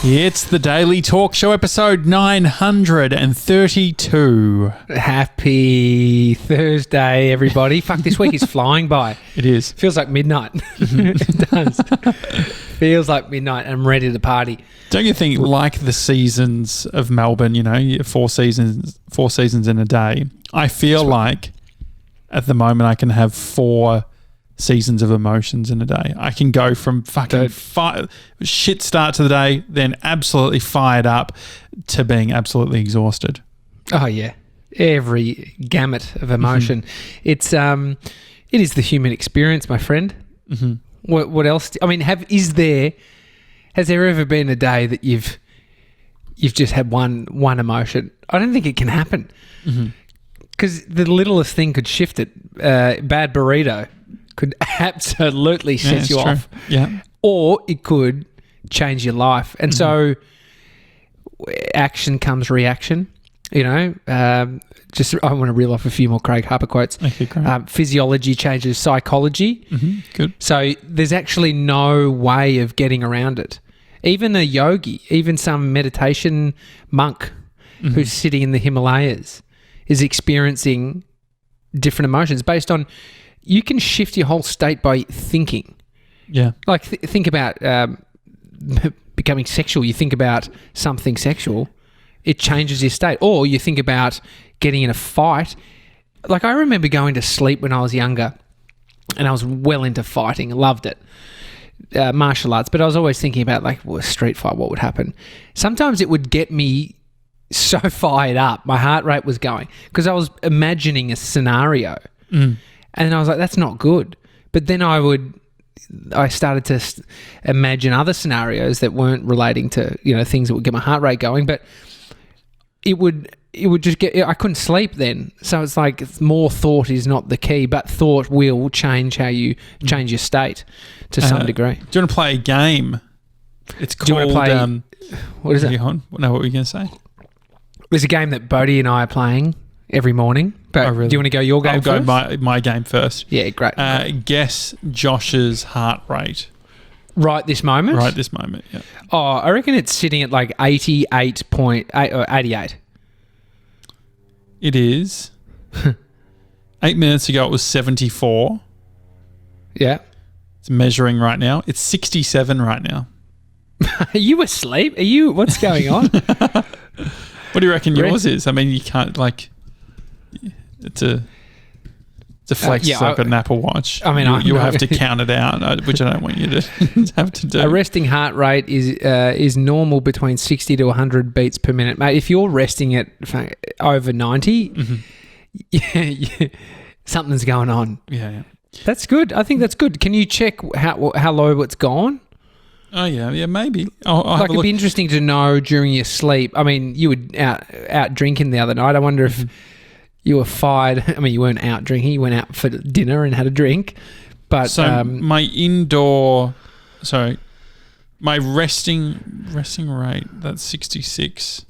It's the Daily Talk Show, episode 932. Happy Thursday, everybody. Fuck, this week is flying by. It is. Feels like midnight. It does. Feels like midnight and I'm ready to party. Don't you think, like the seasons of Melbourne, you know, 4 seasons in a day, I feel like at the moment I can have 4 seasons of emotions in a day. I can go from fucking shit start to the day, then absolutely fired up, to being absolutely exhausted. Oh yeah, every gamut of emotion. It is the human experience, my friend. What else? Has there ever been a day that you've just had one emotion? I don't think it can happen because the littlest thing could shift it. Bad burrito could absolutely set you off. Yeah. Or it could change your life. And so action comes reaction, you know. I want to reel off a few more Craig Harper quotes. Okay, great. Physiology changes psychology. Good. So there's actually no way of getting around it. Even a yogi, even some meditation monk who's sitting in the Himalayas is experiencing different emotions based on... You can shift your whole state by thinking. Yeah. Like think about becoming sexual. You think about something sexual, it changes your state. Or you think about getting in a fight. Like I remember going to sleep when I was younger and I was well into fighting. Loved it. Martial arts. But I was always thinking about a street fight, what would happen. Sometimes it would get me so fired up. My heart rate was going because I was imagining a scenario. And I was like, that's not good. But then I started to imagine other scenarios that weren't relating to, things that would get my heart rate going. But it would just I couldn't sleep then. So it's like more thought is not the key, but thought will change how you change your state to some degree. Do you want to play a game? It's called... Do you want to play... what is it? No, what were you going to say? There's a game that Bodie and I are playing every morning. But really? Do you want to go your game first? I'll go my game first. Yeah, great. Guess Josh's heart rate. Right this moment? Right this moment, yeah. Oh, I reckon it's sitting at 88.8 or 88. It is. 8 minutes ago it was 74. Yeah. It's measuring right now. It's 67 right now. Are you asleep? What's going on? What do you reckon yours is? I mean, you can't it's a flex. It's like an Apple Watch. I mean, you'll have to count it out, which I don't want you to have to do. A resting heart rate is normal between 60 to 100 beats per minute, mate. If you're resting at over 90, something's going on. Yeah. That's good. I think that's good. Can you check how low it's gone? Oh yeah, maybe. I'll have a look. It'd be interesting to know during your sleep. I mean, you were out drinking the other night. I wonder if you were fired. I mean, you weren't out drinking. You went out for dinner and had a drink. But so my resting rate, that's 66.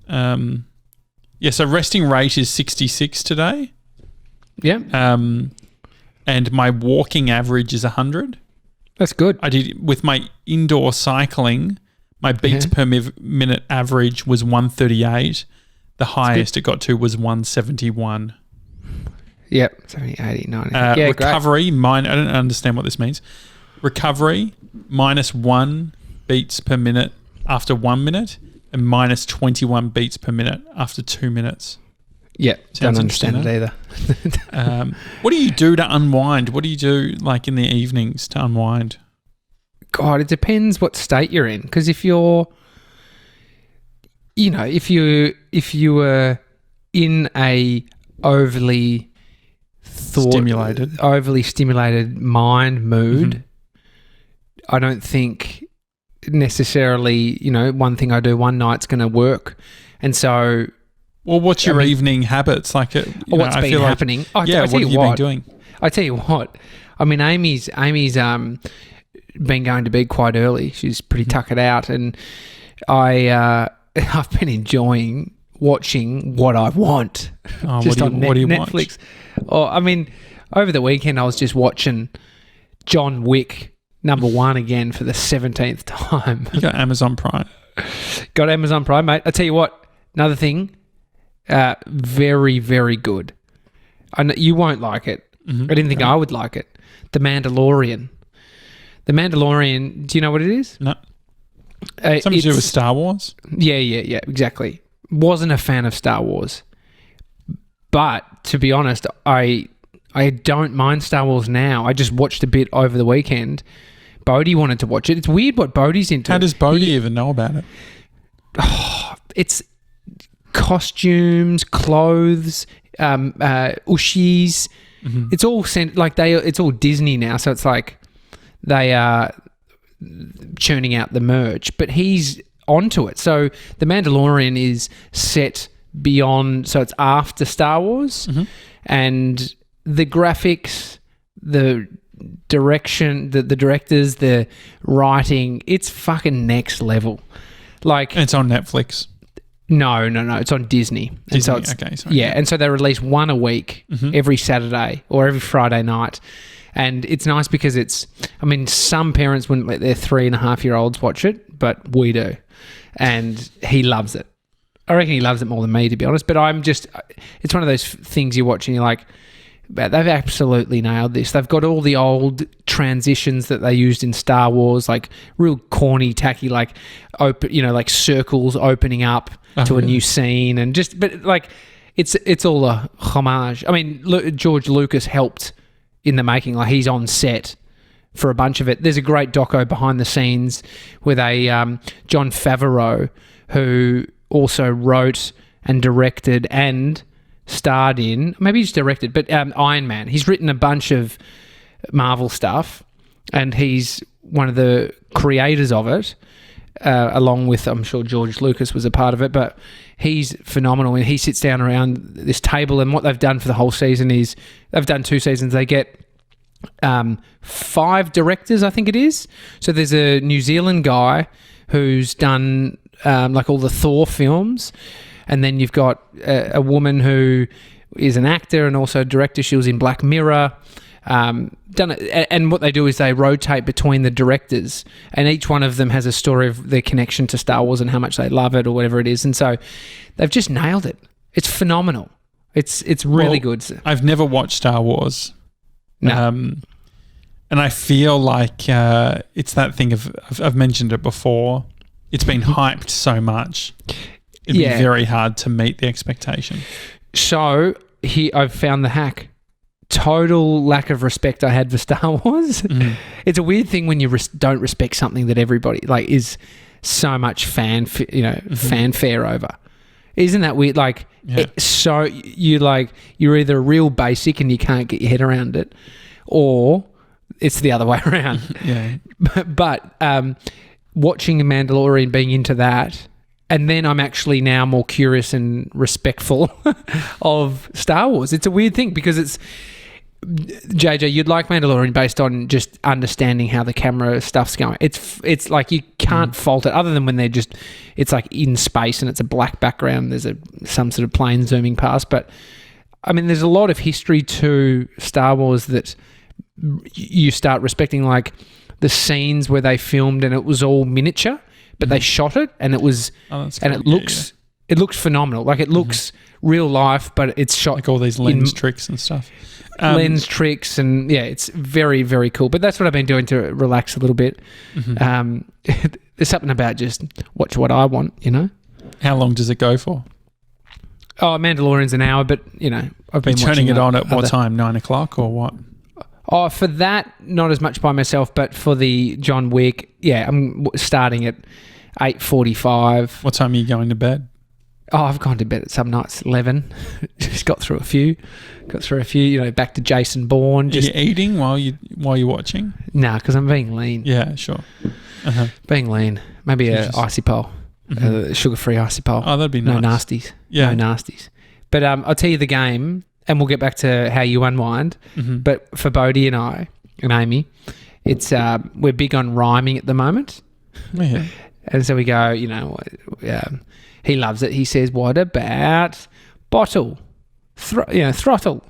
So resting rate is 66 today. Yeah. And my walking average is 100. That's good. I did with my indoor cycling. My beats per minute average was 138. The highest it got to was 171. Yep, 70, 80, 90. Recovery, I don't understand what this means. Recovery, -1 beats per minute after 1 minute and -21 beats per minute after 2 minutes. Yeah, don't understand it either. What do you do to unwind? What do you do in the evenings to unwind? God, it depends what state you're in. Because if you're, if you were in a overly stimulated mind mood, I don't think necessarily, one thing I do one night's going to work. And so... Well, what's your evening habits? What's been happening? What have you been doing? I tell you what. I mean, Amy's been going to bed quite early. She's pretty tuckered out, and I've been enjoying watching What I Want just on Netflix. Watch? Oh, I mean, over the weekend I was just watching John Wick number one again for the 17th time. You got Amazon Prime. Got Amazon Prime, mate. I tell you what, another thing, very, very good. I know you won't like it. Mm-hmm. I didn't think I would like it. The Mandalorian. The Mandalorian, do you know what it is? No. Something to do with Star Wars? Yeah, exactly. Wasn't a fan of Star Wars. But to be honest, I don't mind Star Wars now. I just watched a bit over the weekend. Bodie wanted to watch it. It's weird what Bodie's into. How does Bodie even know about it? Oh, it's costumes, clothes, ushies. Mm-hmm. It's all it's all Disney now, so it's like they are churning out the merch, but he's onto it. So The Mandalorian is set beyond, so it's after Star Wars, and the graphics, the direction, the directors, the writing, it's fucking next level. Like, and it's on Netflix. No. It's on Disney. And so it's, okay, sorry. Yeah, and so they release one a week every Saturday or every Friday night. And it's nice because some parents wouldn't let their 3.5-year-olds watch it, but we do. And he loves it. I reckon he loves it more than me, to be honest. But it's one of those things you watch and you're like, they've absolutely nailed this. They've got all the old transitions that they used in Star Wars, like real corny, tacky, like like circles opening up to a new scene, and it's all a homage. I mean, George Lucas helped in the making. Like, he's on set for a bunch of it. There's a great doco behind the scenes with Jon Favreau, who also wrote and directed and starred in, maybe he's directed, but Iron Man. He's written a bunch of Marvel stuff, and he's one of the creators of it, along with, I'm sure George Lucas was a part of it, but he's phenomenal. And he sits down around this table, and what they've done for the whole season is, they've done 2 seasons, they get 5 directors, I think it is. So there's a New Zealand guy who's done like all the Thor films, and then you've got a woman who is an actor and also a director. She was in Black Mirror. Done it, and what they do is they rotate between the directors, and each one of them has a story of their connection to Star Wars and how much they love it or whatever it is. And so they've just nailed it. It's phenomenal. It's really good. I've never watched Star Wars. No. And I feel like it's that thing of, I've mentioned it before, it's been hyped so much. It'd be very hard to meet the expectation. So I've found the hack. Total lack of respect I had for Star Wars. Mm-hmm. It's a weird thing when you don't respect something that everybody is so much fanfare over. Isn't that weird? Like, so you're either a real basic and you can't get your head around it, or it's the other way around. Yeah. But watching The Mandalorian, being into that, and then I'm actually now more curious and respectful of Star Wars. It's a weird thing because it's, JJ, you'd like Mandalorian based on just understanding how the camera stuff's going. It's like you can't fault it, other than when it's like in space and it's a black background. There's some sort of plane zooming past. But I mean, there's a lot of history to Star Wars that you start respecting, like the scenes where they filmed and it was all miniature, but they shot it and it was, and it looks, it looks phenomenal. Like, it looks real life, but it's shot like all these lens tricks and stuff. Lens tricks, and it's very, very cool. But that's what I've been doing to relax a little bit. There's something about just watch what I want, How long does it go for? Oh, Mandalorian's an hour, but I've been turning it on at what time? 9 o'clock or what? Oh, for that, not as much by myself, but for the John Wick, I'm starting at 8:45. What time are you going to bed? Oh, I've gone to bed at some nights 11. Just got through a few. Back to Jason Bourne. Are you eating while you're watching? Nah, because I'm being lean. Yeah, sure. Being lean. Maybe a icy pole, sugar-free icy pole. Oh, that'd be nice. No nasties. Yeah, no nasties. But I'll tell you the game, and we'll get back to how you unwind. But for Bodie and I and Amy, it's we're big on rhyming at the moment. Yeah. And so we go, he loves it. He says, "What about bottle? Throttle."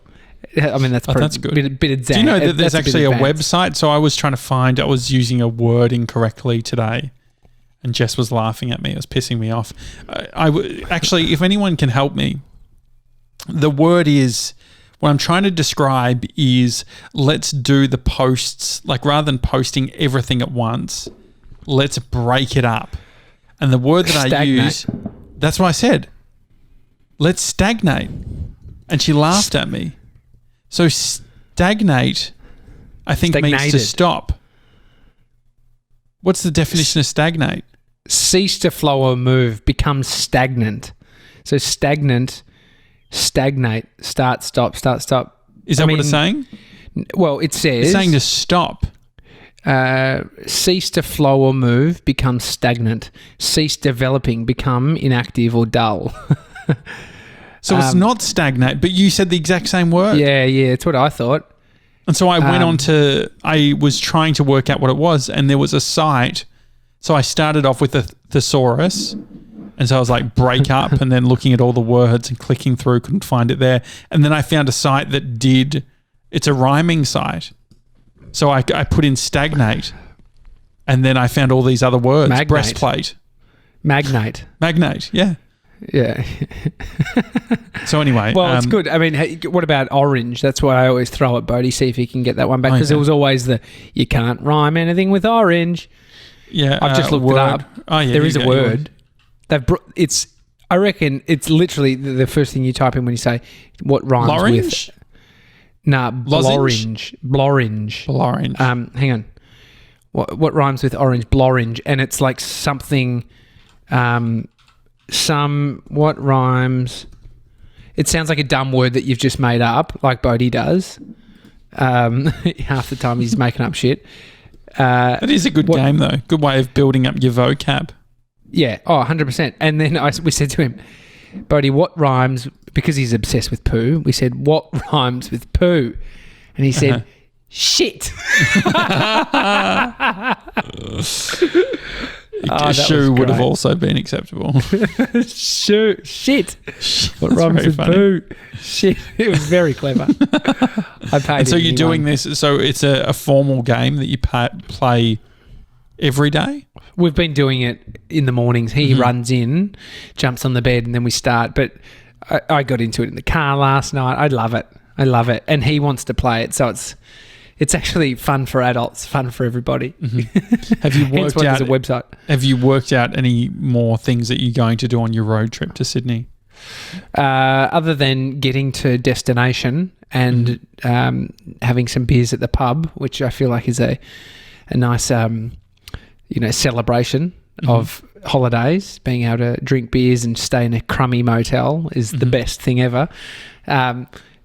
I mean, that's good. Bit of Do you know that there's that's actually a advanced. website? So I was trying to find, I was using a word incorrectly today, and Jess was laughing at me. It was pissing me off. Actually, if anyone can help me, the word is, what I'm trying to describe is, let's do the posts, like rather than posting everything at once, let's break it up. And the word that I use, that's what I said. Let's stagnate. And she laughed at me. So stagnate, I think, means to stop. What's the definition of stagnate? Cease to flow or move, become stagnant. So stagnate, start, stop. Is that what it's saying? Well, it says... It's saying to stop. Cease to flow or move, become stagnant. Cease developing, become inactive or dull. So it's not stagnate, but you said the exact same word. Yeah, that's what I thought. And so I went on to, I was trying to work out what it was, and there was a site. So I started off with a thesaurus, and so I was like, break up, and then looking at all the words and clicking through, couldn't find it there. And then I found a site that did, it's a rhyming site. So I put in stagnate, and then I found all these other words. Magnate. Breastplate. Magnate, yeah. Yeah. So anyway. Well, it's good. I mean, what about orange? That's what I always throw at Bodie, see if he can get that one back. Because it was always you can't rhyme anything with orange. Yeah. I've just looked it up. Oh, yeah. There is a word. I reckon it's literally the first thing you type in when you say what rhymes Lorange? with... Nah, blorange. Hang on. What rhymes with orange? Blorange. And it's like something... what rhymes... It sounds like a dumb word that you've just made up, like Bodie does. Half the time he's making up shit. That is a good game, though. Good way of building up your vocab. Yeah. Oh, 100%. And then we said to him, Bodie, what rhymes... Because he's obsessed with poo, we said, what rhymes with poo? And he said, shit. Shoe would have also been acceptable. Shit. What rhymes with poo? Shit. It was very clever. I paid. And so you're doing this, so it's a formal game that you play every day? We've been doing it in the mornings. He runs in, jumps on the bed, and then we start. But I got into it in the car last night. I love it. And he wants to play it, so it's actually fun for adults, fun for everybody. Have you worked out there's a website? Have you worked out any more things that you're going to do on your road trip to Sydney? Other than getting to destination and having some beers at the pub, which I feel like is a nice celebration of holidays. Being able to drink beers and stay in a crummy motel is the best thing ever.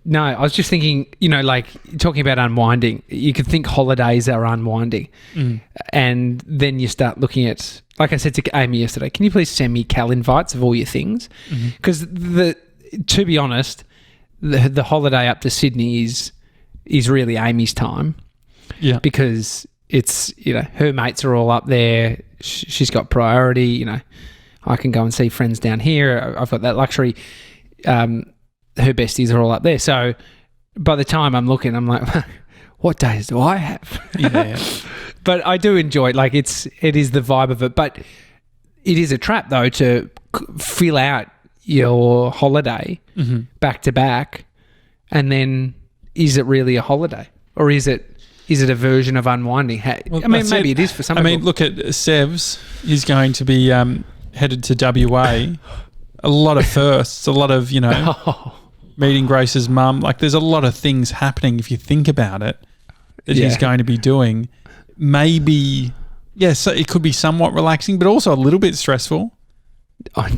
No, I was just thinking, like talking about unwinding, you could think holidays are unwinding. And then you start looking at, like I said to Amy yesterday, can you please send me cal invites of all your things? Because to be honest, the holiday up to Sydney is really Amy's time. Yeah. Because it's, her mates are all up there. She's got priority, I can go and see friends down here. I've got that luxury. Her besties are all up there. So by the time I'm looking, I'm like, what days do I have? Yeah. But I do enjoy it. Like it is the vibe of it. But it is a trap though to fill out your holiday back to back. And then is it really a holiday? Or is it a version of unwinding? Maybe it is for some people. Look at Sevs. He's going to be headed to WA. A lot of firsts, a lot of, meeting Grace's mum. Like there's a lot of things happening if you think about it that he's going to be doing. Maybe, so it could be somewhat relaxing, but also a little bit stressful. Oh,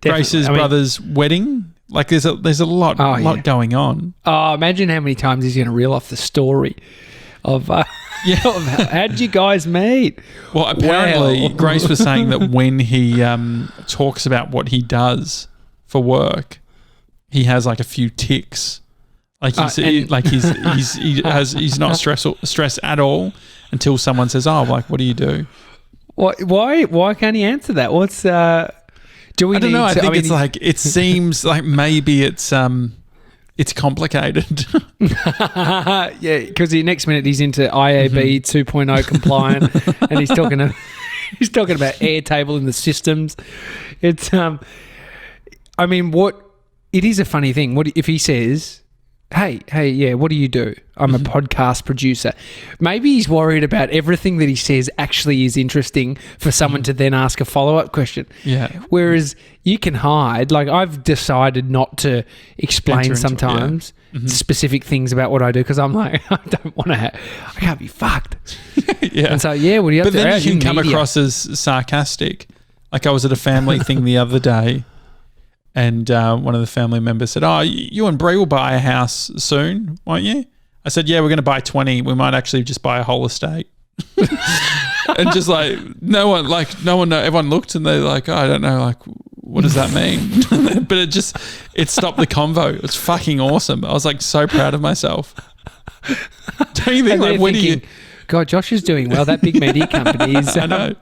Grace's brother's wedding. Like there's a lot going on. Oh, imagine how many times he's going to reel off the story of of how did you guys meet? Well, apparently Grace was saying that when he talks about what he does for work, he has like a few tics. Like he's not stressed at all until someone says, "Oh, like what do you do?" Why can't he answer that? What's do we? I don't know. I think it's like it seems like maybe it's it's complicated. Yeah, because the next minute he's into IAB 2.0 compliant, and he's talking about Airtable and the systems. It's I mean, it is a funny thing. What if he says, Hey, yeah, what do you do? I'm a podcast producer. Maybe he's worried about everything that he says actually is interesting for someone to then ask a follow-up question. Yeah. Whereas you can hide. Like, I've decided not to explain sometimes specific things about what I do because I'm like, I don't want to I can't be fucked. Yeah. And so, yeah, what do you have But to then you can come media. across as sarcastic. Like, I was at a family thing the other day, and one of the family members said, "Oh, you and Bree will buy a house soon, won't you?" I said, "Yeah, we're going to buy 20. We might actually just buy a whole estate." And just like no one know. Everyone looked and they're like, "Oh, I don't know. Like, what does that mean?" But it stopped the convo. It's fucking awesome. I was like so proud of myself. Don't you think? Like, when do God, Josh is doing well. That big media company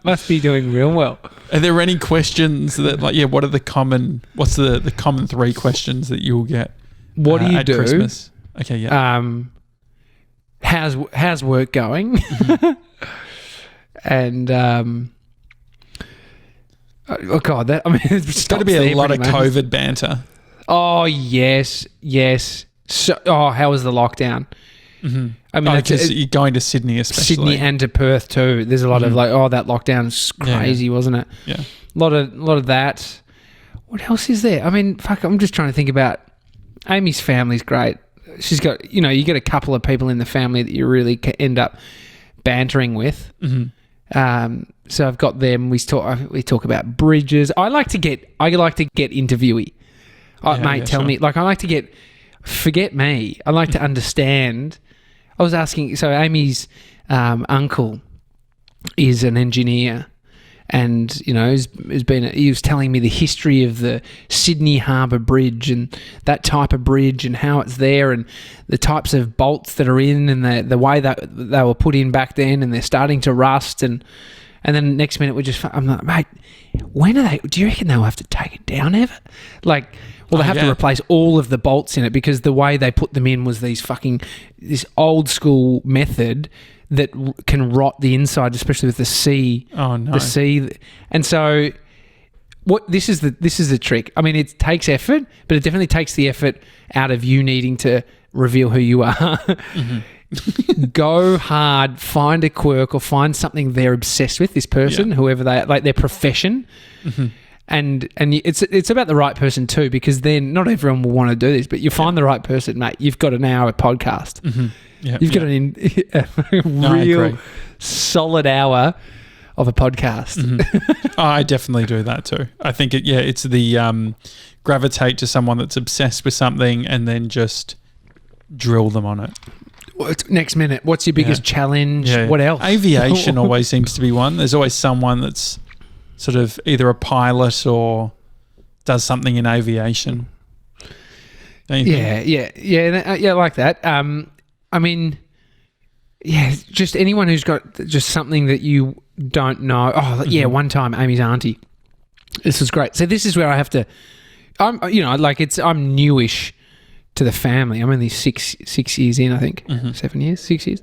must be doing real well. Are there any questions that, like, what are the common? What's the common 3 questions that you'll get? What do you at do? Christmas? Okay, yeah. How's work going? And oh God, It's got to be a lot of COVID banter. Oh yes. So, how was the lockdown? Mm-hmm. I mean, because you're going to Sydney, especially Sydney and to Perth too. There's a lot of like, that lockdown's crazy, wasn't it? Yeah. A lot of that. What else is there? I mean, fuck, I'm just trying to think about. Amy's family's great. She's got, you get a couple of people in the family that you really end up bantering with. Mm-hmm. So I've got them. We talk about bridges. I like to get interviewee. Tell me. Like, I like to get. Forget me. I like to understand. I was asking. So Amy's uncle is an engineer, and he was telling me the history of the Sydney Harbour Bridge and that type of bridge and how it's there and the types of bolts that are in and the way that they were put in back then, and they're starting to rust and then next minute I'm like, mate, when are they? Do you reckon they'll have to take it down ever? Like, well, they have to replace all of the bolts in it because the way they put them in was this old school method that can rot the inside, especially with the sea. Oh no! The sea, and so this is the trick. I mean, it takes effort, but it definitely takes the effort out of you needing to reveal who you are. Mm-hmm. Go hard, find a quirk or find something they're obsessed with. This person, whoever they like, their profession. Mm-hmm. And it's about the right person too, because then not everyone will want to do this, but you find the right person, mate. You've got an hour podcast. Mm-hmm. You've got a real solid hour of a podcast. Mm-hmm. I definitely do that too. I think it's the gravitate to someone that's obsessed with something and then just drill them on it. Next minute, what's your biggest challenge? Yeah. What else? Aviation always seems to be one. There's always someone that's sort of either a pilot or does something in aviation. Yeah, I like that. I mean, just anyone who's got just something that you don't know. Oh, yeah, one time Amy's auntie. This was great. So this is where I have to. I'm newish to the family. I'm only six years in, I think. 7 years, 6 years.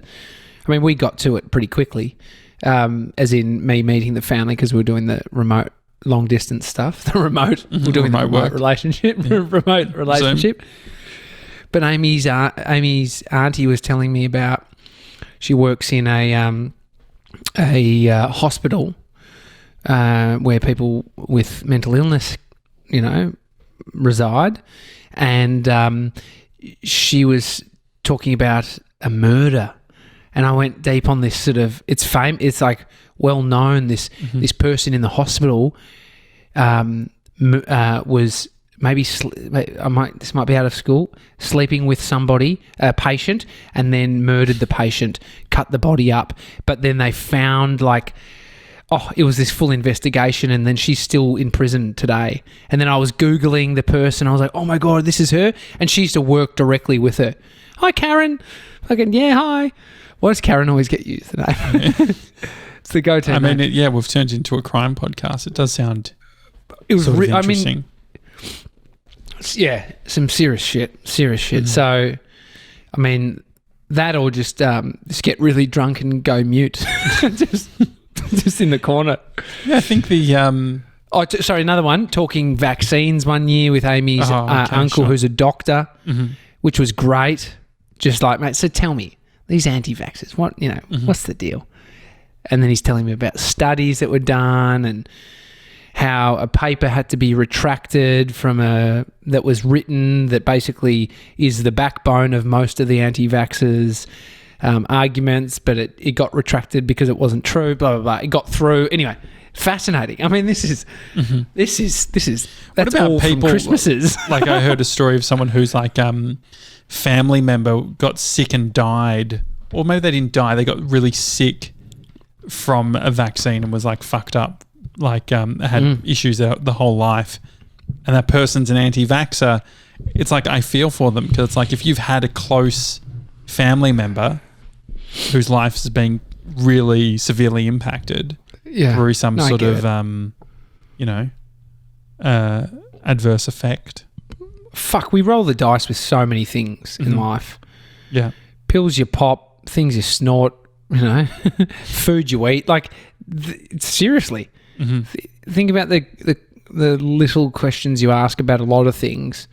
I mean, we got to it pretty quickly. As in me meeting the family because we were doing the remote long distance stuff. We're doing the remote relationship. Yeah. Remote relationship. Zoom. But Amy's auntie was telling me about. She works in a hospital where people with mental illness, reside, and she was talking about a murder. And I went deep on this sort of, it's like well known, this person in the hospital was this might be out of school, sleeping with somebody, a patient, and then murdered the patient, cut the body up. But then they found it was this full investigation, and then she's still in prison today. And then I was Googling the person. I was like, oh my God, this is her. And she used to work directly with her. Hi, Karen. Fucking, yeah, hi. Why does Karen always get used today? It's the go-to. I mean, we've turned into a crime podcast. It does sound interesting. Yeah, some serious shit. So, I mean, that or just get really drunk and go mute, just in the corner. Yeah, I think the sorry, another one. Talking vaccines one year with Amy's uncle, who's a doctor, which was great. Just like, mate, so tell me, these anti-vaxxers, what what's the deal? And then he's telling me about studies that were done and how a paper had to be retracted from that was written that basically is the backbone of most of the anti-vaxxers arguments, but it got retracted because it wasn't true, blah, blah, blah. It got through. Anyway, fascinating. I mean, this is that's all from Christmases. Like I heard a story of someone who's like family member got sick and died, or maybe they didn't die, they got really sick from a vaccine and was like fucked up, like had issues the whole life, and that person's an anti-vaxxer. It's like I feel for them, because it's like if you've had a close family member whose life is being really severely impacted through some sort of adverse effect. Fuck, we roll the dice with so many things in life. Yeah, pills you pop, things you snort, food you eat. Like seriously. Think about the little questions you ask about a lot of things.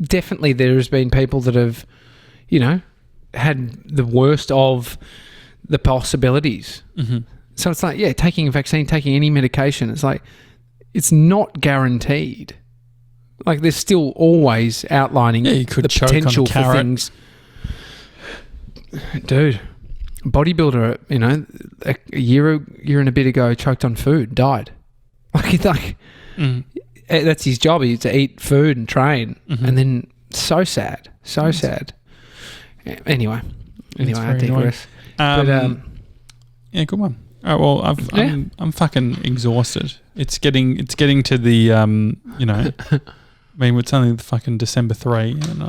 Definitely there's been people that have, had the worst of the possibilities. So it's like, taking a vaccine, taking any medication, it's like, it's not guaranteed. Like there's still always outlining you could the potential for things. Dude. Bodybuilder, a year and a bit ago, choked on food, died. That's his job. He to eat food and train, and then so sad. Anyway, I digress. Yeah, good one. All right, well, I'm fucking exhausted. It's getting to the I mean, it's only the fucking December 3, and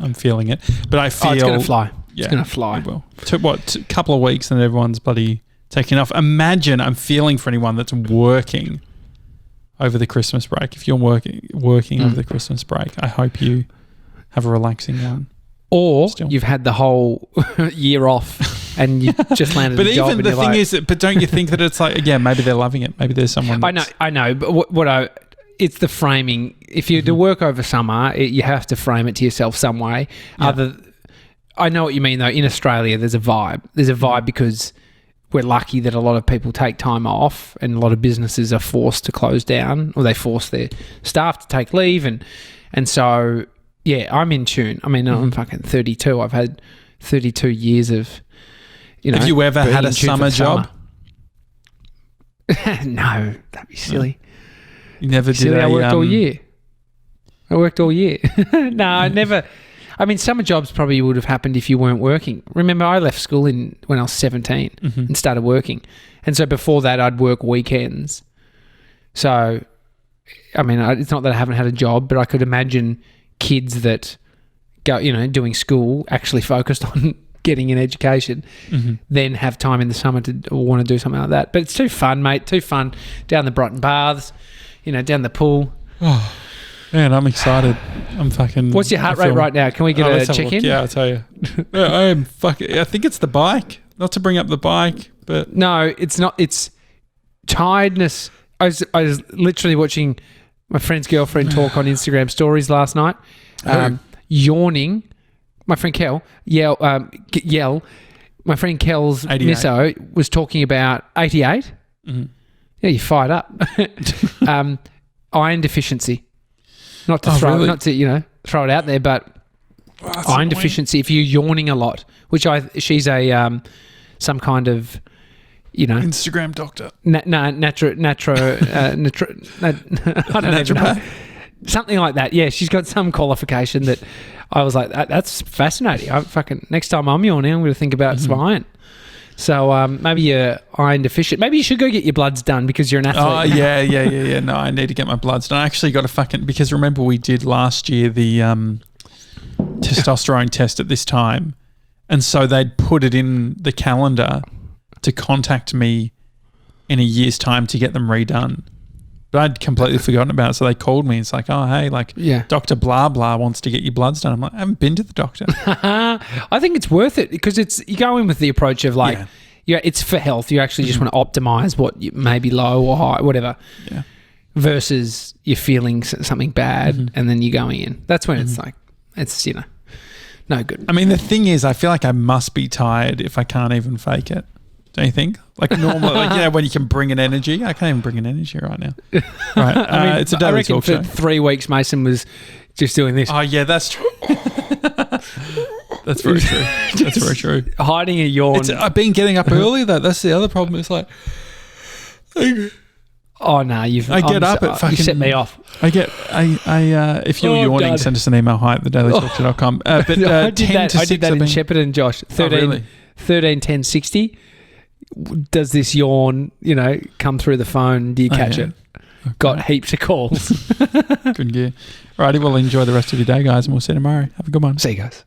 I'm feeling it. But I feel it's gonna fly. Yeah, it's going to fly. It will. Took a couple of weeks and everyone's bloody taking off. Imagine, I'm feeling for anyone that's working over the Christmas break. If you're working over the Christmas break, I hope you have a relaxing one. Or you've had the whole year off and you just landed a job. But even the thing is, but don't you think that it's like, maybe they're loving it. Maybe there's someone I know. But it's the framing. If you're to work over summer, you have to frame it to yourself some way. Yeah. I know what you mean, though. In Australia, there's a vibe. There's a vibe because we're lucky that a lot of people take time off and a lot of businesses are forced to close down, or they force their staff to take leave. And so, I'm in tune. I mean, I'm fucking 32. I've had 32 years of, Have you ever had a summer job? No, that'd be silly. You never did. Silly, I worked all year. No, I never. I mean, summer jobs probably would have happened if you weren't working. Remember, I left school when I was 17 and started working. And so before that, I'd work weekends. So, I mean, it's not that I haven't had a job, but I could imagine kids that go, doing school, actually focused on getting an education, then have time in the summer to want to do something like that. But it's too fun, mate. Too fun. Down the Brighton Baths, down the pool. Oh. Man, I'm excited. I'm fucking... What's your heart rate right now? Can we get a check-in? Yeah, I'll tell you. I am fucking... I think it's the bike. Not to bring up the bike, but... No, it's not. It's tiredness. I was literally watching my friend's girlfriend talk on Instagram stories last night. Yawning. My friend Kel, yell. My friend Kel's 88. misso was talking about 88. Yeah, you're fired up. Iron deficiency. Not to throw it out there, but iron deficiency. If you're yawning a lot, which she's a some kind of Instagram doctor. I don't know. Something like that. Yeah, she's got some qualification that I was like, that's fascinating. Next time I'm yawning, I'm going to think about some iron. So maybe you're iron deficient. Maybe you should go get your bloods done because you're an athlete. Oh, yeah. No, I need to get my bloods done. I actually got because remember we did last year the testosterone test at this time. And so they'd put it in the calendar to contact me in a year's time to get them redone. But I'd completely forgotten about it. So they called me. It's like, oh, hey, like Dr. Blah Blah wants to get your bloods done. I'm like, I haven't been to the doctor. I think it's worth it because you go in with the approach of like, it's for health. You actually just want to optimize what you may be low or high, whatever. Yeah. Versus you're feeling something bad and then you're going in. That's when it's like, it's, no good. I mean, the thing is, I feel like I must be tired if I can't even fake it. Don't you think? Like normal, like when you can bring an energy. I can't even bring an energy right now. Right. I mean, it's a daily talk show. For 3 weeks, Mason was just doing this. Oh, yeah, that's true. That's very true. That's very true. Hiding a yawn. I've been getting up early, though. That's the other problem. It's like... Oh no! You set me off. If you're yawning, send us an email. hi@thedailytalkshow.com. But I did that in Shepparton, Josh. 13 10 60. Does this yawn, come through the phone? Do you catch it? Okay. Got heaps of calls. Good gear. Alrighty, well, enjoy the rest of your day, guys, and we'll see you tomorrow. Have a good one. See you guys.